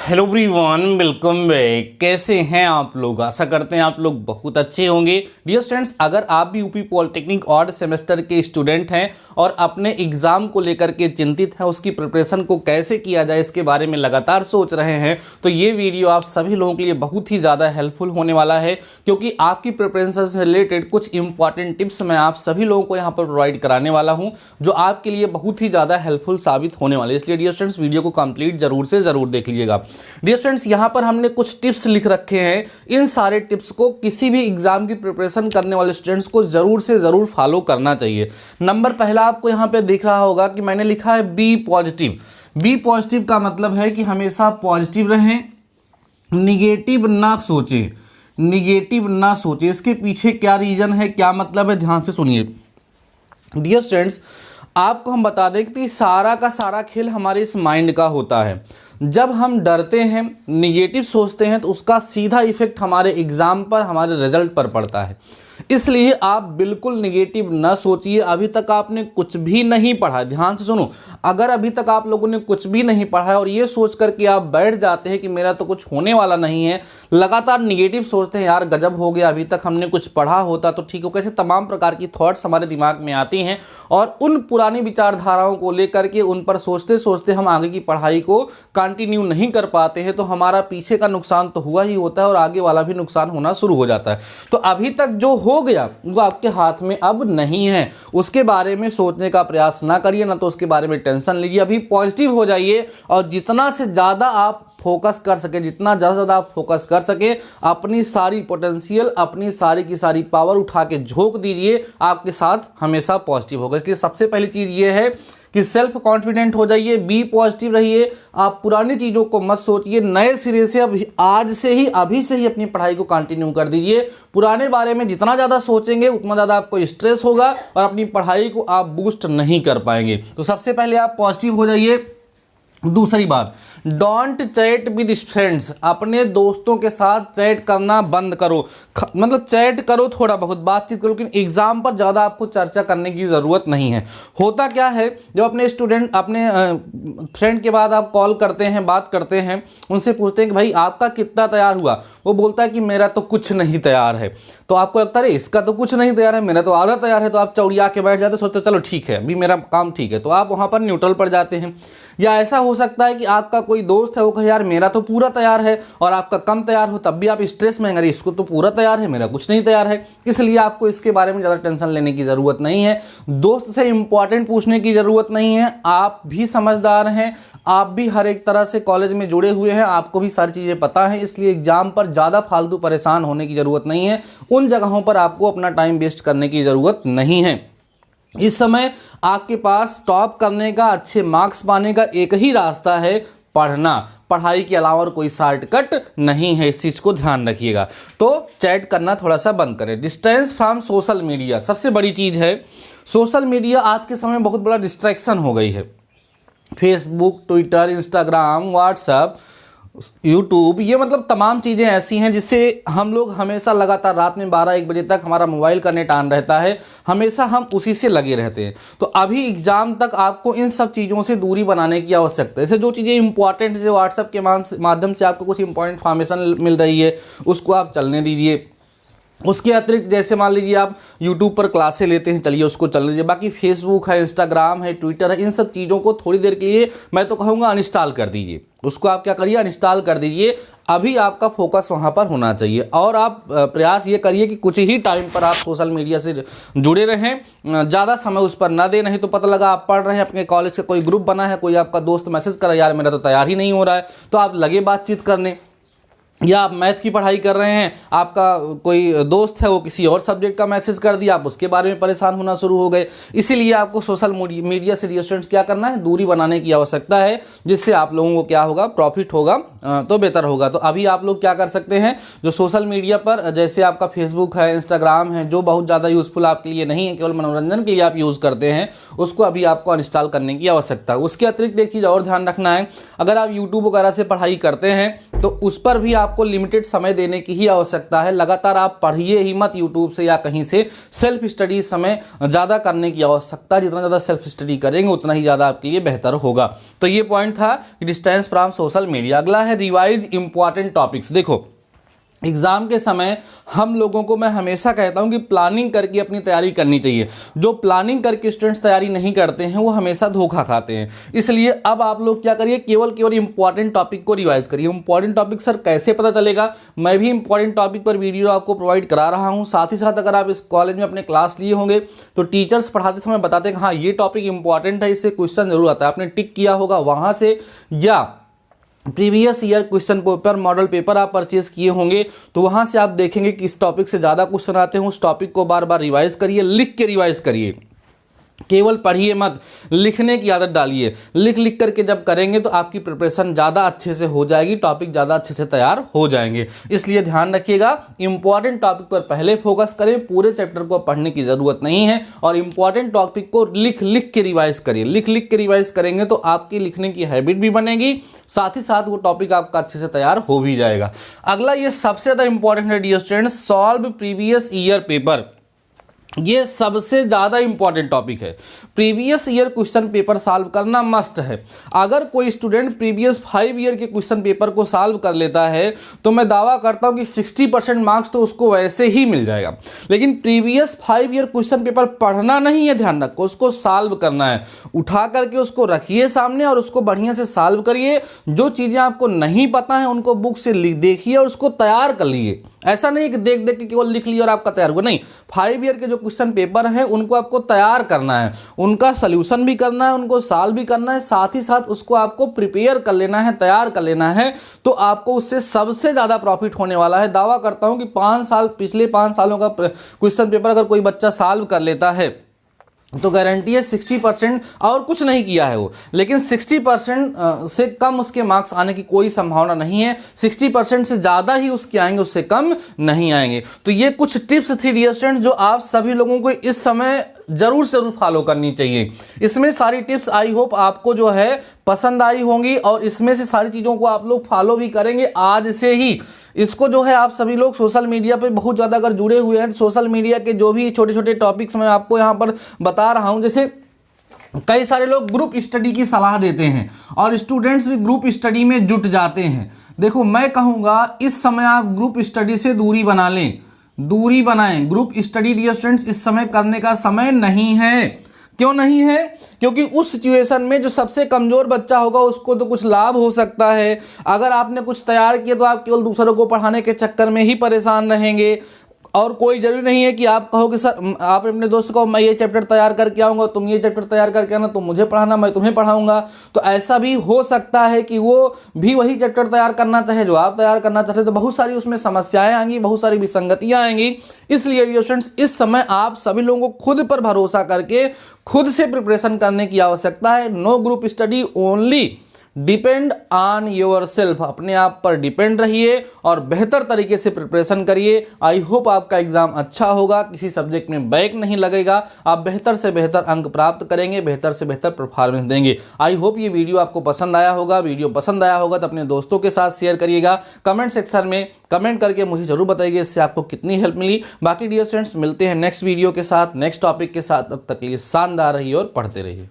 Hello everyone, welcome back. कैसे हैं आप लोग? आशा करते हैं आप लोग बहुत अच्छे होंगे। डियर स्टूडेंट्स, अगर आप भी यूपी पॉलिटेक्निक ऑड सेमेस्टर के स्टूडेंट हैं और अपने एग्ज़ाम को लेकर के चिंतित हैं, उसकी प्रिपरेशन को कैसे किया जाए इसके बारे में लगातार सोच रहे हैं, तो ये वीडियो आप सभी लोगों के लिए बहुत ही ज़्यादा हेल्पफुल होने वाला है, क्योंकि आपकी प्रिपरेशन से रिलेटेड कुछ इंपॉर्टेंट टिप्स मैं आप सभी लोगों को यहाँ पर प्रोवाइड कराने वाला हूँ, जो आपके लिए बहुत ही ज़्यादा हेल्पफुल साबित होने वाले। इसलिए डियर स्टूडेंट्स, वीडियो को कंप्लीट जरूर से ज़रूर देख लीजिएगा। डियर स्टूडेंट्स, यहाँ पर हमने कुछ टिप्स लिख रखे हैं। इन सारे टिप्स को किसी भी एग्जाम की प्रिपरेशन करने वाले स्टूडेंट्स को जरूर से जरूर फॉलो करना चाहिए। नंबर पहला आपको यहाँ पे दिख रहा होगा कि मैंने लिखा है बी पॉजिटिव। बी पॉजिटिव का मतलब है कि हमेशा पॉजिटिव रहें, निगेटिव ना सोचें। निगेटिव ना सोचें, इसके पीछे क्या रीजन है, क्या मतलब है, ध्यान से सुनिए। डियर स्टूडेंट्स, आपको हम बता दें कि सारा का सारा खेल हमारे इस माइंड का होता है। जब हम डरते हैं, निगेटिव सोचते हैं, तो उसका सीधा इफेक्ट हमारे एग्जाम पर, हमारे रिजल्ट पर पड़ता है। इसलिए आप बिल्कुल निगेटिव न सोचिए। अभी तक आपने कुछ भी नहीं पढ़ा, ध्यान से सुनो। अगर अभी तक आप लोगों ने कुछ भी नहीं पढ़ा है और ये सोच करके आप बैठ जाते हैं कि मेरा तो कुछ होने वाला नहीं है, लगातार निगेटिव सोचते हैं, यार गजब हो गया, अभी तक हमने कुछ पढ़ा होता तो ठीक हो, कैसे तमाम प्रकार की थॉट्स हमारे दिमाग में आती हैं और उन पुरानी विचारधाराओं को लेकर के उन पर सोचते सोचते हम आगे की पढ़ाई को कंटिन्यू नहीं कर पाते हैं, तो हमारा पीछे का नुकसान तो हुआ ही होता है और आगे वाला भी नुकसान होना शुरू हो जाता है। तो अभी तक जो हो गया वो आपके हाथ में अब नहीं है, उसके बारे में सोचने का प्रयास ना करिए, ना तो उसके बारे में टेंशन लीजिए। अभी पॉजिटिव हो जाइए और जितना से ज़्यादा आप फोकस कर सके, जितना ज़्यादा आप फोकस कर सके, अपनी सारी पोटेंशियल, अपनी सारी की सारी पावर उठा के झोंक दीजिए, आपके साथ हमेशा पॉजिटिव होगा। इसलिए सबसे पहली चीज़ ये है कि सेल्फ कॉन्फिडेंट हो जाइए, बी पॉजिटिव रहिए। आप पुरानी चीज़ों को मत सोचिए, नए सिरे से अब आज से ही, अभी से ही अपनी पढ़ाई को कंटिन्यू कर दीजिए। पुराने बारे में जितना ज़्यादा सोचेंगे उतना ज़्यादा आपको स्ट्रेस होगा और अपनी पढ़ाई को आप बूस्ट नहीं कर पाएंगे। तो सबसे पहले आप पॉजिटिव हो जाइए। दूसरी बात, डोंट चैट विद फ्रेंड्स। अपने दोस्तों के साथ चैट करना बंद करो। मतलब चैट करो, थोड़ा बहुत बातचीत करो, लेकिन एग्जाम पर ज़्यादा आपको चर्चा करने की ज़रूरत नहीं है। होता क्या है, जब अपने फ्रेंड के बाद आप कॉल करते हैं, बात करते हैं, उनसे पूछते हैं कि भाई आपका कितना तैयार हुआ, वो बोलता है कि मेरा तो कुछ नहीं तैयार है। तो आपको लगता है इसका तो कुछ नहीं तैयार है, मेरा तो आधा तैयार है, तो आप चौड़िया के बैठ जाते, सोचते चलो ठीक है, अभी मेरा काम ठीक है, तो आप वहाँ पर न्यूट्रल पर जाते हैं। या ऐसा हो सकता है कि आपका कोई दोस्त है, वो कहे यार मेरा तो पूरा तैयार है, और आपका कम तैयार हो, तब भी आप स्ट्रेस में, अरे इसको तो पूरा तैयार है, मेरा कुछ नहीं तैयार है। इसलिए आपको इसके बारे में ज़्यादा टेंशन लेने की ज़रूरत नहीं है। दोस्त से इंपॉर्टेंट पूछने की ज़रूरत नहीं है। आप भी समझदार हैं, आप भी हर एक तरह से कॉलेज में जुड़े हुए हैं, आपको भी सारी चीज़ें पता हैं, इसलिए एग्जाम पर ज़्यादा फालतू परेशान होने की ज़रूरत नहीं है। उन जगहों पर आपको अपना टाइम वेस्ट करने की ज़रूरत नहीं है। इस समय आपके पास टॉप करने का, अच्छे मार्क्स पाने का एक ही रास्ता है, पढ़ना। पढ़ाई के अलावा और कोई शॉर्टकट नहीं है, इस चीज़ को ध्यान रखिएगा। तो चैट करना थोड़ा सा बंद करें। डिस्टेंस फ्रॉम सोशल मीडिया सबसे बड़ी चीज़ है। सोशल मीडिया आज के समय में बहुत बड़ा डिस्ट्रैक्शन हो गई है। Facebook, Twitter, Instagram, WhatsApp, YouTube, ये मतलब तमाम चीज़ें ऐसी हैं जिससे हम लोग हमेशा लगातार रात में 12-1 बजे तक हमारा मोबाइल का नेट ऑन रहता है, हमेशा हम उसी से लगे रहते हैं। तो अभी एग्ज़ाम तक आपको इन सब चीज़ों से दूरी बनाने की आवश्यकता है। जैसे जो चीज़ें इंपॉर्टेंट, जैसे व्हाट्सएप के माध्यम से आपको कुछ इंपॉर्टेंट इन्फॉर्मेशन मिल रही है, उसको आप चलने दीजिए। उसके अतिरिक्त जैसे मान लीजिए आप YouTube पर क्लासें लेते हैं, चलिए उसको चल लीजिए। बाकी फेसबुक है, इंस्टाग्राम है, ट्विटर है, इन सब चीज़ों को थोड़ी देर के लिए मैं तो कहूँगा अनइंस्टॉल कर दीजिए। उसको आप क्या करिए, अनइंस्टॉल कर दीजिए। अभी आपका फोकस वहाँ पर होना चाहिए और आप प्रयास ये करिए कि कुछ ही टाइम पर आप सोशल मीडिया से जुड़े रहें, ज़्यादा समय उस पर ना दें। नहीं तो पता लगा आप पढ़ रहे हैं, अपने कॉलेज का कोई ग्रुप बना है, कोई आपका दोस्त मैसेज करा यार मेरा तो तैयार ही नहीं हो रहा है, तो आप लगे बातचीत करने। या आप मैथ की पढ़ाई कर रहे हैं, आपका कोई दोस्त है वो किसी और सब्जेक्ट का मैसेज कर दिया, आप उसके बारे में परेशान होना शुरू हो गए। इसीलिए आपको सोशल मीडिया से डियर स्टूडेंट्स क्या करना है, दूरी बनाने की आवश्यकता है, जिससे आप लोगों को क्या होगा, प्रॉफिट होगा, तो बेहतर होगा। तो अभी आप लोग क्या कर सकते हैं, जो सोशल मीडिया पर जैसे आपका फेसबुक है, इंस्टाग्राम है, जो बहुत ज़्यादा यूज़फुल आपके लिए नहीं है, केवल मनोरंजन के लिए आप यूज़ करते हैं, उसको अभी आपको अनइंस्टॉल करने की आवश्यकता है। उसके अतिरिक्त एक चीज़ और ध्यान रखना है, अगर आप यूट्यूब वगैरह से पढ़ाई करते हैं तो उस पर भी आपको लिमिटेड समय देने की ही आवश्यकता है। लगातार आप पढ़िए ही मत यूट्यूब से या कहीं से, सेल्फ स्टडी समय ज़्यादा करने की आवश्यकता, जितना ज़्यादा सेल्फ स्टडी करेंगे उतना ही ज़्यादा आपके लिए बेहतर होगा। तो ये पॉइंट था डिस्टेंस फ्रॉम सोशल मीडिया। अगला है रिवाइज इंपॉर्टेंट टॉपिक्स। देखो एग्ज़ाम के समय हम लोगों को मैं हमेशा कहता हूं कि प्लानिंग करके अपनी तैयारी करनी चाहिए। जो प्लानिंग करके स्टूडेंट्स तैयारी नहीं करते हैं वो हमेशा धोखा खाते हैं। इसलिए अब आप लोग क्या करिए, केवल इंपॉर्टेंट टॉपिक को रिवाइज करिए। इंपॉर्टेंट टॉपिक सर कैसे पता चलेगा? मैं भी इंपॉर्टेंट टॉपिक पर वीडियो आपको प्रोवाइड करा रहा हूँ। साथ ही साथ अगर आप इस कॉलेज में अपने क्लास लिए होंगे तो टीचर्स पढ़ाते समय बताते हैं हाँ ये टॉपिक इंपॉर्टेंट है, इससे क्वेश्चन जरूर आता है, आपने टिक किया होगा वहाँ से, या previous year question paper, model paper आप परचेज किए होंगे तो वहाँ से आप देखेंगे कि इस टॉपिक से ज़्यादा क्वेश्चन आते हैं। उस टॉपिक को बार बार रिवाइज करिए, लिख के रिवाइज करिए, केवल पढ़िए मत, लिखने की आदत डालिए। लिख करके जब करेंगे तो आपकी प्रिपरेशन ज़्यादा अच्छे से हो जाएगी, टॉपिक ज़्यादा अच्छे से तैयार हो जाएंगे। इसलिए ध्यान रखिएगा, इंपॉर्टेंट टॉपिक पर पहले फोकस करें, पूरे चैप्टर को पढ़ने की ज़रूरत नहीं है। और इंपॉर्टेंट टॉपिक को लिख के रिवाइज करिए। लिख के रिवाइज करेंगे तो आपकी लिखने की हैबिट भी बनेगी, साथ ही साथ वो टॉपिक आपका अच्छे से तैयार हो भी जाएगा। अगला ये सबसे ज़्यादा इंपॉर्टेंट है dear students, solve previous year paper. ये सबसे ज़्यादा इंपॉर्टेंट टॉपिक है। Previous year question paper solve करना मस्ट है। अगर कोई स्टूडेंट प्रीवियस 5 ईयर के क्वेश्चन पेपर को सॉल्व कर लेता है तो मैं दावा करता हूं कि 60% मार्क्स तो उसको वैसे ही मिल जाएगा। लेकिन प्रीवियस 5 ईयर क्वेश्चन पेपर पढ़ना नहीं है, ध्यान रखो, उसको सॉल्व करना है। उठा करके उसको रखिए सामने और उसको बढ़िया से सॉल्व करिए। जो चीज़ें आपको नहीं पता है उनको बुक से देखिए और उसको तैयार कर लिए। ऐसा नहीं कि देख के केवल लिख लिया और आपका तैयार हुआ, नहीं। 5 ईयर के जो क्वेश्चन पेपर हैं उनको आपको तैयार करना है, उनका सल्यूशन भी करना है, उनको सॉल्व भी करना है, साथ ही साथ उसको आपको प्रिपेयर कर लेना है, तैयार कर लेना है। तो आपको उससे सबसे ज़्यादा प्रॉफिट होने वाला है। दावा करता हूं कि 5 साल, पिछले 5 सालों का क्वेश्चन पेपर अगर कोई बच्चा सॉल्व कर लेता है तो गारंटी है 60%, और कुछ नहीं किया है वो, लेकिन 60% से कम उसके मार्क्स आने की कोई संभावना नहीं है। 60% से ज़्यादा ही उसके आएंगे, उससे कम नहीं आएंगे। तो ये कुछ टिप्स थी डियर स्टूडेंट जो आप सभी लोगों को इस समय जरूर से जरूर फॉलो करनी चाहिए। इसमें सारी टिप्स आई होप आपको जो है पसंद आई होंगी और इसमें से सारी चीज़ों को आप लोग फॉलो भी करेंगे आज से ही। इसको जो है आप सभी लोग सोशल मीडिया पे बहुत ज़्यादा अगर जुड़े हुए हैं तो सोशल मीडिया के जो भी छोटे छोटे टॉपिक्स मैं आपको यहाँ पर बता रहा हूँ, जैसे कई सारे लोग ग्रुप स्टडी की सलाह देते हैं और स्टूडेंट्स भी ग्रुप स्टडी में जुट जाते हैं। देखो मैं कहूँगा इस समय आप ग्रुप स्टडी से दूरी बना लें, दूरी बनाएं। ग्रुप स्टडी डियर स्टूडेंट्स इस समय करने का समय नहीं है। क्यों नहीं है? क्योंकि उस सिचुएशन में जो सबसे कमज़ोर बच्चा होगा उसको तो कुछ लाभ हो सकता है। अगर आपने कुछ तैयार किया तो आप केवल दूसरों को पढ़ाने के चक्कर में ही परेशान रहेंगे। और कोई जरूरी नहीं है कि आप कहो कि सर, आप अपने दोस्त को मैं ये चैप्टर तैयार करके आऊँगा, तुम ये चैप्टर तैयार करके आना, तुम मुझे पढ़ाना, मैं तुम्हें पढ़ाऊँगा। तो ऐसा भी हो सकता है कि वो भी वही चैप्टर तैयार करना चाहे जो आप तैयार करना चाहते, तो बहुत सारी उसमें समस्याएं आएंगी, बहुत सारी विसंगतियाँ आएंगी। इसलिए डियर स्टूडेंट्स इस समय आप सभी लोगों को खुद पर भरोसा करके खुद से प्रिपरेशन करने की आवश्यकता है। No group study, only depend on yourself. अपने आप पर डिपेंड रहिए और बेहतर तरीके से प्रिपरेशन करिए। आई होप आपका एग्जाम अच्छा होगा, किसी सब्जेक्ट में बैक नहीं लगेगा, आप बेहतर से बेहतर अंक प्राप्त करेंगे, बेहतर से बेहतर परफॉर्मेंस देंगे। आई होप ये वीडियो आपको पसंद आया होगा। वीडियो पसंद आया होगा तो अपने दोस्तों के साथ शेयर करिएगा। कमेंट सेक्शन में कमेंट करके मुझे जरूर बताइए इससे आपको कितनी हेल्प मिली। बाकी डियर स्टूडेंट्स मिलते हैं नेक्स्ट वीडियो के साथ, नेक्स्ट टॉपिक के साथ। तब तक के लिए शानदार रहिए और पढ़ते रहिए।